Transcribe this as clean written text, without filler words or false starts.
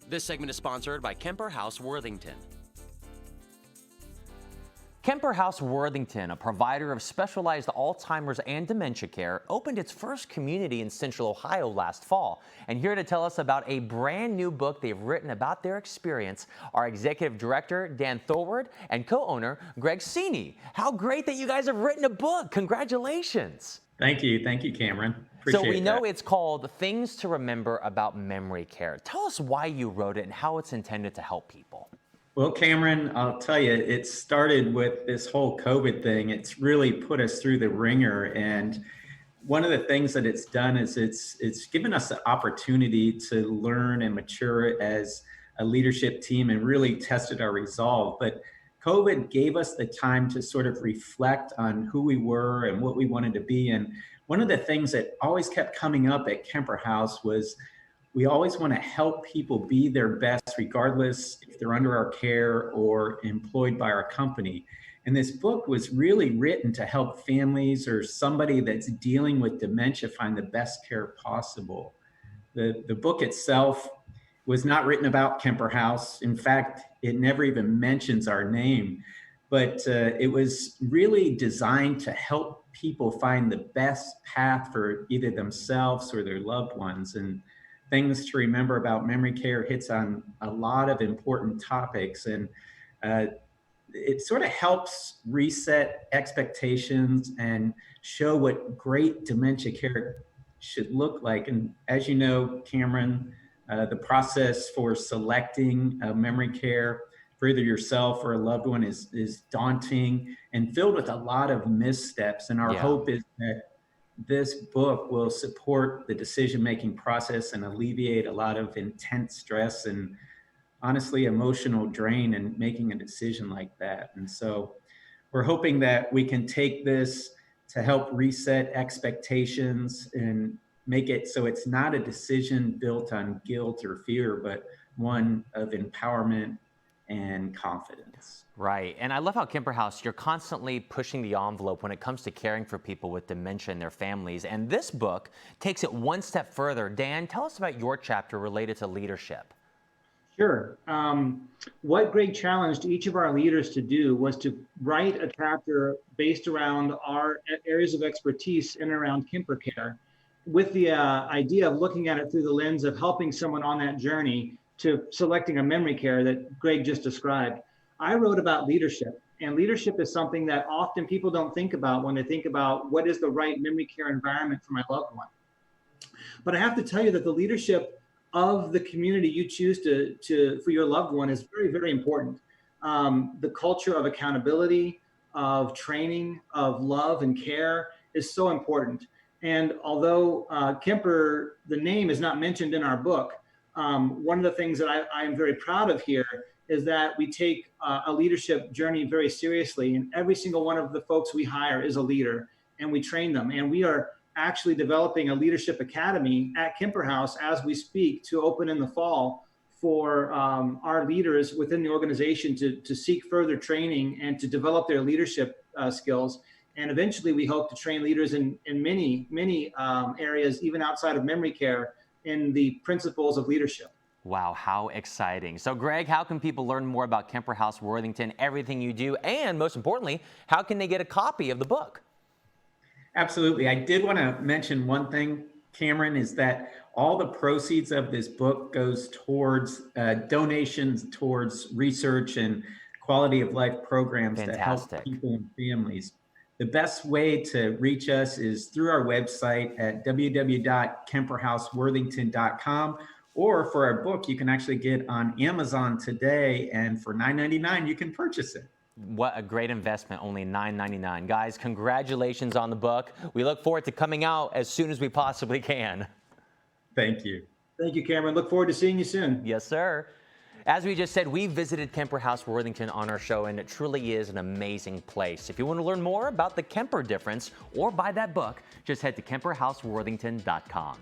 This segment is sponsored by Kemper House Worthington. Kemper House Worthington, a provider of specialized Alzheimer's and dementia care, opened its first community in Central Ohio last fall. And here to tell us about a brand new book they've written about their experience are Executive Director Dan Thorward and co-owner Greg Sini. How great that you guys have written a book. Congratulations. Thank you, Cameron. Appreciate So we know that. it's called Things to Remember About Memory Care. Tell us why you wrote it and how it's intended to help people. Well, Cameron, I'll tell you, it started with this whole COVID thing. It's really put us through the ringer. And one of the things that it's done is it's given us the opportunity to learn and mature as a leadership team and really tested our resolve. But COVID gave us the time to sort of reflect on who we were and what we wanted to be. And one of the things that always kept coming up at Kemper House was we always want to help people be their best, regardless if they're under our care or employed by our company. And this book was really written to help families or somebody that's dealing with dementia find the best care possible. The book itself was not written about Kemper House. In fact, it never even mentions our name, but it was really designed to help people find the best path for either themselves or their loved ones. And Things to Remember About Memory Care hits on a lot of important topics, and it sort of helps reset expectations and show what great dementia care should look like. And as you know, Cameron, the process for selecting memory care for either yourself or a loved one is daunting and filled with a lot of missteps. And our hope is that this book will support the decision-making process and alleviate a lot of intense stress and honestly emotional drain in making a decision like that. And so we're hoping that we can take this to help reset expectations and make it so it's not a decision built on guilt or fear, but one of empowerment and confidence. Right. And I love how Kemper House, you're constantly pushing the envelope when it comes to caring for people with dementia and their families. And this book takes it one step further. Dan, tell us about your chapter related to leadership. Sure. What Greg challenged each of our leaders to do was to write a chapter based around our areas of expertise and around Kemper Care, with the idea of looking at it through the lens of helping someone on that journey to selecting a memory care that Greg just described. I wrote about leadership, and leadership is something that often people don't think about when they think about what is the right memory care environment for my loved one. But I have to tell you that the leadership of the community you choose for your loved one is very, very important. The culture of accountability, of training, of love and care is so important. And although Kemper, the name is not mentioned in our book, one of the things that I am very proud of here is that we take a leadership journey very seriously, and every single one of the folks we hire is a leader, and we train them. And we are actually developing a leadership academy at Kemper House as we speak to open in the fall for our leaders within the organization to seek further training and to develop their leadership skills. And eventually we hope to train leaders in many areas, even outside of memory care, in the principles of leadership. Wow, how exciting. So Greg, how can people learn more about Kemper House Worthington, everything you do, and most importantly, how can they get a copy of the book? Absolutely. I did want to mention one thing, Cameron, is that all the proceeds of this book goes towards donations towards research and quality of life programs to help people and families. The best way to reach us is through our website at www.kemperhouseworthington.com. Or for our book, you can actually get on Amazon today, and for $9.99, you can purchase it. What a great investment, only $9.99. Guys, congratulations on the book. We look forward to coming out as soon as we possibly can. Thank you. Thank you, Cameron. Look forward to seeing you soon. Yes, sir. As we just said, we visited Kemper House Worthington on our show, and it truly is an amazing place. If you want to learn more about the Kemper difference or buy that book, just head to kemperhouseworthington.com.